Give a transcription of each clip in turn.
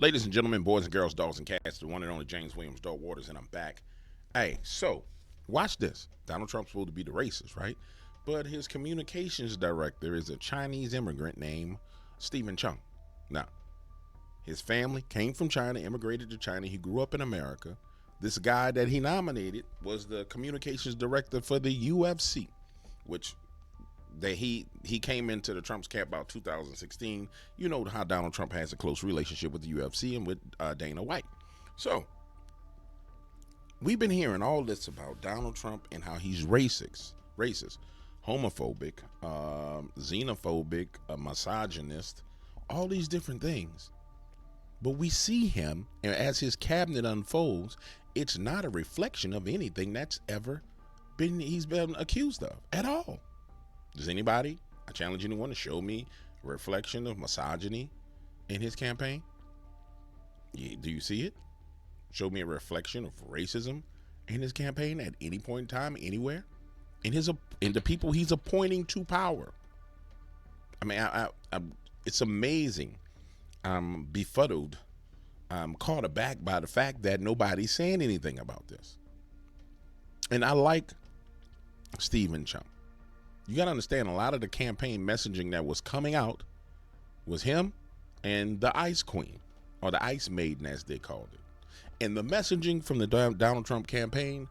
Ladies and gentlemen, boys and girls, dogs and cats, the one and only James Williams, Dog Waters, and I'm back. Hey, so watch this. Donald Trump's supposed to be the racist, right? But his communications director is a Chinese immigrant named Steven Cheung. Now, his family came from China, immigrated to China. He grew up in America. This guy that he nominated was the communications director for the UFC, which he came into the Trump's camp about 2016. You know how Donald Trump has a close relationship with the UFC and with Dana White. So we've been hearing all this about Donald Trump and how he's racist, homophobic, xenophobic, a misogynist, all these different things. But we see him, and as his cabinet unfolds, it's not a reflection of anything that's ever he's been accused of at all. Does anybody, I challenge anyone to show me a reflection of misogyny in his campaign? Yeah, do you see it? Show me a reflection of racism in his campaign at any point in time, anywhere? In the people he's appointing to power. I mean, it's amazing. I'm befuddled. I'm caught aback by the fact that nobody's saying anything about this. And I like Steven Cheung. You got to understand, a lot of the campaign messaging that was coming out was him and the Ice Queen, or the Ice Maiden as they called it. And the messaging from the Donald Trump campaign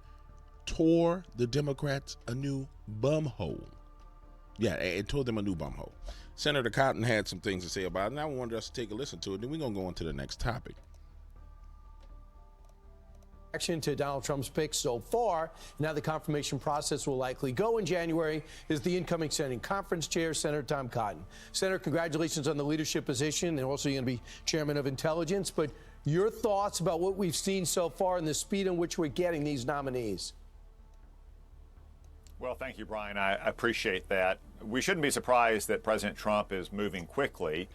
tore the Democrats a new bumhole. Yeah, it tore them a new bumhole. Senator Cotton had some things to say about it, and I wanted us to take a listen to it. Then we're going to go on to the next topic. Reaction to Donald Trump's pick so far. Now the confirmation process will likely go in January is the incoming Senate Conference Chair, Senator Tom Cotton. Senator, congratulations on the leadership position, and also you're going to be Chairman of Intelligence. But your thoughts about what we've seen so far and the speed in which we're getting these nominees? Well, thank you, Brian. I appreciate that. We shouldn't be surprised that President Trump is moving quickly.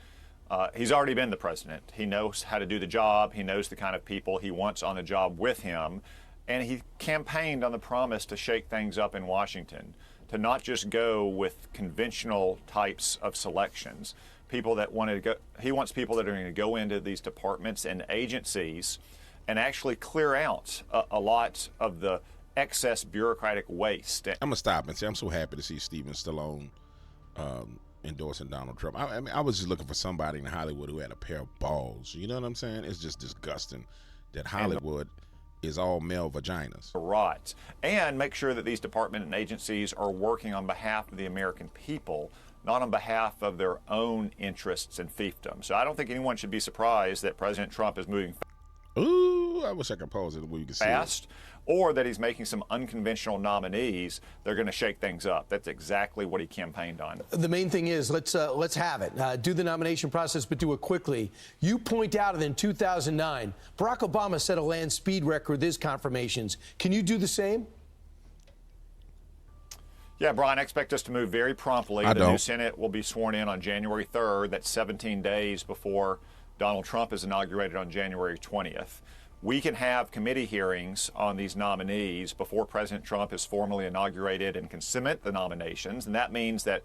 He's already been the president. He knows how to do the job. He knows the kind of people he wants on the job with him. And he campaigned on the promise to shake things up in Washington, to not just go with conventional types of selections. People that wanted to go, he wants people that are going to go into these departments and agencies and actually clear out a lot of the excess bureaucratic waste. I'm going to stop and say I'm so happy to see Steven Stallone endorsing Donald Trump. I mean, I was just looking for somebody in Hollywood who had a pair of balls. You know what I'm saying? It's just disgusting that Hollywood is all male vaginas. Right. And make sure that these departments and agencies are working on behalf of the American people, not on behalf of their own interests and fiefdom. So I don't think anyone should be surprised that President Trump is moving Ooh, I wish I could pause it where you can see fast, it. Or that he's making some unconventional nominees. They're going to shake things up. That's exactly what he campaigned on. The main thing is let's have it. Do the nomination process, but do it quickly. You point out that in 2009, Barack Obama set a land speed record with his confirmations. Can you do the same? Yeah, Brian, I expect us to move very promptly. The new Senate will be sworn in on January 3rd. That's 17 days before Donald Trump is inaugurated on January 20th. We can have committee hearings on these nominees before President Trump is formally inaugurated and can submit the nominations. And that means that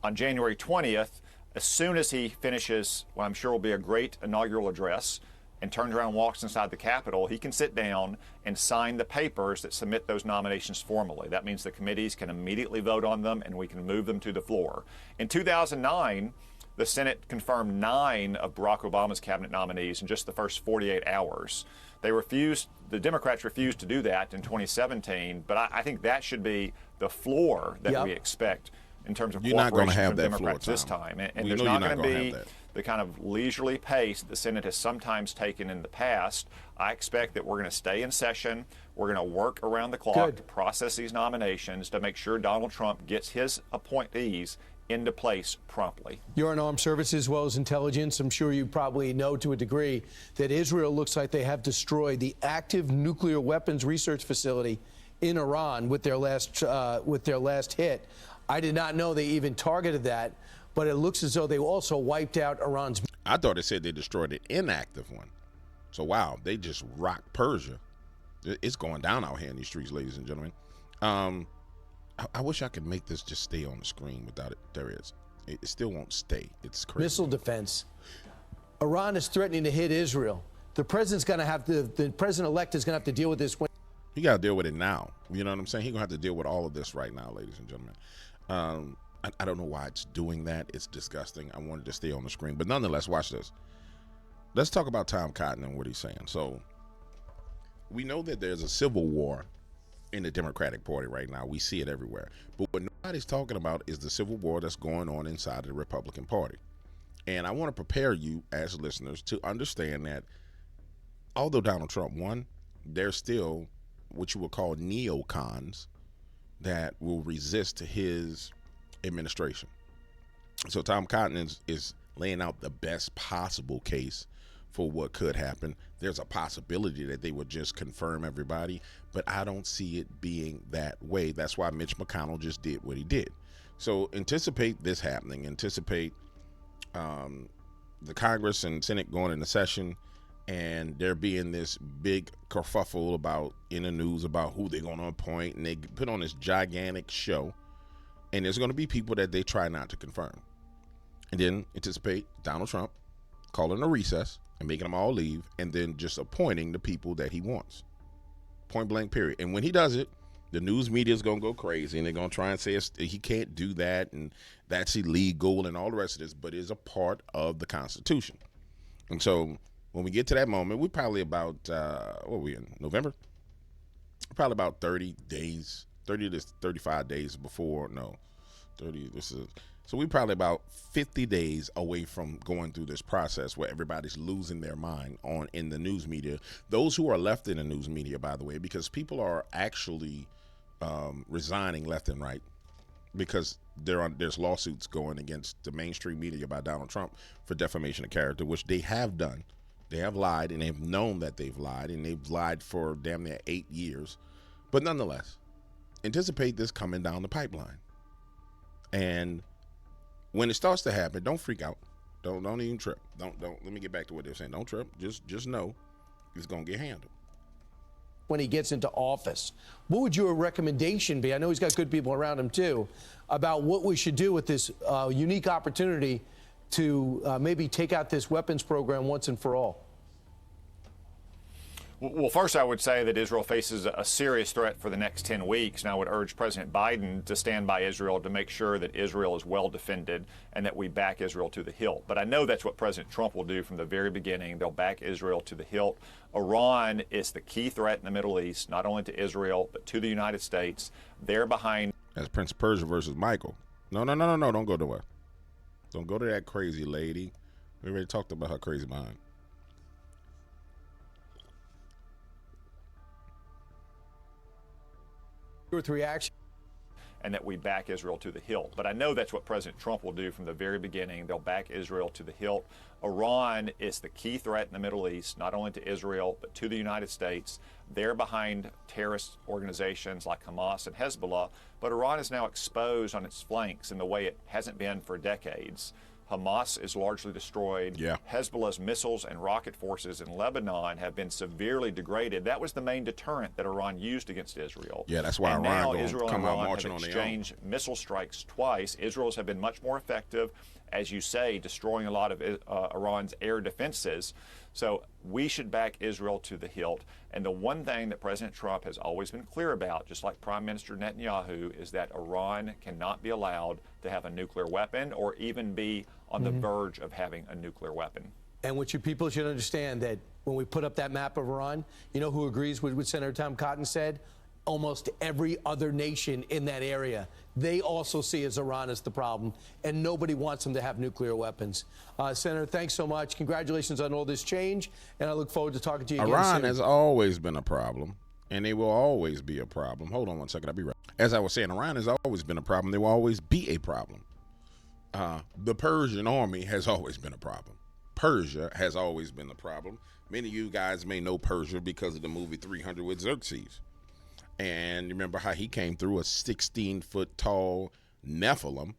on January 20th, as soon as he finishes what I'm sure will be a great inaugural address and turns around and walks inside the Capitol, he can sit down and sign the papers that submit those nominations formally. That means the committees can immediately vote on them and we can move them to the floor. In 2009, the Senate confirmed 9 of Barack Obama's cabinet nominees in just the first 48 hours. The Democrats refused to do that in 2017, but I think that should be the floor that we expect in terms of cooperation from Democrats this time. And there's not going to be the kind of leisurely pace the Senate has sometimes taken in the past. I expect that we're going to stay in session. We're going to work around the clock to process these nominations to make sure Donald Trump gets his appointees into place promptly. You're in armed services as well as intelligence. I'm sure you probably know to a degree that Israel looks like they have destroyed the active nuclear weapons research facility in Iran with their last hit. I did not know they even targeted that, but it looks as though they also wiped out Iran's. I thought they said they destroyed an inactive one. So wow, they just rocked Persia. It's going down out here in these streets, ladies and gentlemen. I wish I could make this just stay on the screen without it. There is. It still won't stay. It's crazy. Missile defense. Iran is threatening to hit Israel. The president's going to have to, the president-elect is going to have to deal with this. He got to deal with it now. You know what I'm saying? He's going to have to deal with all of this right now, ladies and gentlemen. I don't know why it's doing that. It's disgusting. I wanted to stay on the screen. But nonetheless, watch this. Let's talk about Tom Cotton and what he's saying. So we know that there's a civil war in the Democratic Party right now. We see it everywhere. But what nobody's talking about is the civil war that's going on inside of the Republican Party. And I want to prepare you as listeners to understand that although Donald Trump won, there's still what you would call neocons that will resist his administration. So Tom Cotton is laying out the best possible case for what could happen. There's a possibility that they would just confirm everybody, but I don't see it being that way. That's why Mitch McConnell just did what he did. So anticipate this happening. Anticipate the Congress and Senate going into session and there being this big kerfuffle about in the news about who they're going to appoint, and they put on this gigantic show, and there's going to be people that they try not to confirm. And then anticipate Donald Trump calling a recess and making them all leave, and then just appointing the people that he wants. Point blank, period. And when he does it, the news media is going to go crazy, and they're going to try and say he can't do that, and that's illegal, and all the rest of this, but it's a part of the Constitution. And so when we get to that moment, we're probably about, what are we in, November? Probably about 30 days, 30 to 35 days before, no, 30, so we're probably about 50 days away from going through this process where everybody's losing their mind in the news media. Those who are left in the news media, by the way, because people are actually resigning left and right because there's lawsuits going against the mainstream media by Donald Trump for defamation of character, which they have done. They have lied, and they've known that they've lied, and they've lied for damn near 8 years. But nonetheless, anticipate this coming down the pipeline. And when it starts to happen, don't freak out. Don't even trip. Don't. Let me get back to what they're saying. Don't trip. Just know it's gonna get handled. When he gets into office, what would your recommendation be? I know he's got good people around him too, about what we should do with this unique opportunity to maybe take out this weapons program once and for all. Well, first I would say that Israel faces a serious threat for the next 10 weeks, and I would urge President Biden to stand by Israel to make sure that Israel is well defended and that we back Israel to the hilt. But I know that's what President Trump will do from the very beginning. They'll back Israel to the hilt. Iran is the key threat in the Middle East, not only to Israel, but to the United States. They're behind. That's Prince Persia versus Michael. No, don't go nowhere. Don't go to that crazy lady. We already talked about her crazy mind. Your reaction? And that we back Israel to the hilt. But I know that's what President Trump will do from the very beginning. They'll back Israel to the hilt. Iran is the key threat in the Middle East, not only to Israel, but to the United States. They're behind terrorist organizations like Hamas and Hezbollah, but Iran is now exposed on its flanks in the way it hasn't been for decades. Hamas is largely destroyed. Yeah. Hezbollah's missiles and rocket forces in Lebanon have been severely degraded. That was the main deterrent that Iran used against Israel. Yeah, that's why and Iran now going Israel to come and out Iran marching have on their own. exchanged missile strikes twice. Israel's have been much more effective, as you say, destroying a lot of Iran's air defenses. So we should back Israel to the hilt. And the one thing that President Trump has always been clear about, just like Prime Minister Netanyahu, is that Iran cannot be allowed to have a nuclear weapon or even be on the verge of having a nuclear weapon. And what you people should understand that when we put up that map of Iran, you know who agrees with what Senator Tom Cotton said? Almost every other nation in that area. They also see as Iran as the problem, and nobody wants them to have nuclear weapons. Senator, thanks so much. Congratulations on all this change, and I look forward to talking to you again Iran soon. has always been a problem, and they will always be a problem. Hold on one second, I'll be right. As I was saying, Iran has always been a problem. They will always be a problem. The Persian army has always been a problem. Persia has always been the problem. Many of you guys may know Persia because of the movie 300 with Xerxes. And remember how he came through a 16-foot tall Nephilim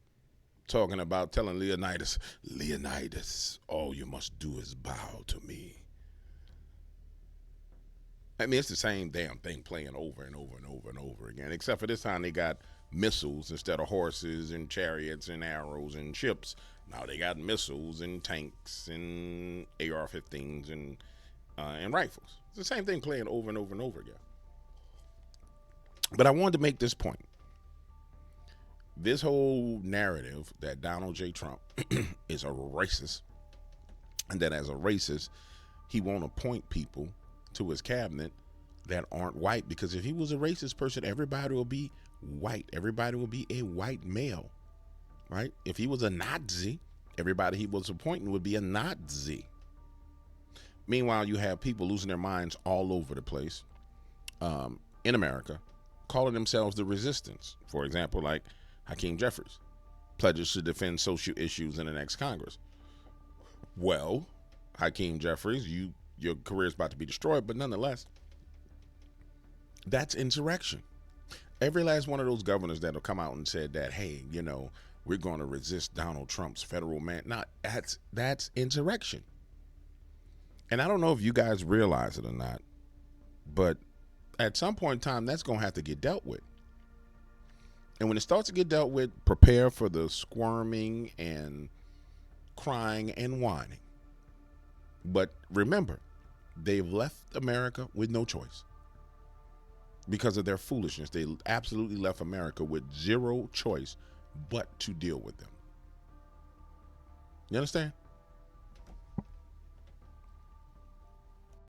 talking about telling Leonidas, all you must do is bow to me. I mean, it's the same damn thing playing over and over and over and over again, except for this time they got missiles instead of horses and chariots and arrows and ships. Now they got missiles and tanks and AR-15s and rifles. It's the same thing playing over and over and over again. But I wanted to make this point. This whole narrative that Donald J. Trump is a racist, and that as a racist, he won't appoint people to his cabinet that aren't white, because if he was a racist person, everybody will be white. Everybody will be a white male, right? If he was a Nazi, everybody he was appointing would be a Nazi. Meanwhile, you have people losing their minds all over the place in America, calling themselves the resistance. For example, like Hakeem Jeffries pledges to defend social issues in the next Congress. Well, Hakeem Jeffries, your career is about to be destroyed, but nonetheless, that's insurrection. Every last one of those governors that have come out and said that, hey, you know, we're going to resist Donald Trump's federal man. Now, that's insurrection. And I don't know if you guys realize it or not, but at some point in time, that's going to have to get dealt with. And when it starts to get dealt with, prepare for the squirming and crying and whining. But remember, they've left America with no choice because of their foolishness. They absolutely left America with zero choice but to deal with them. You understand?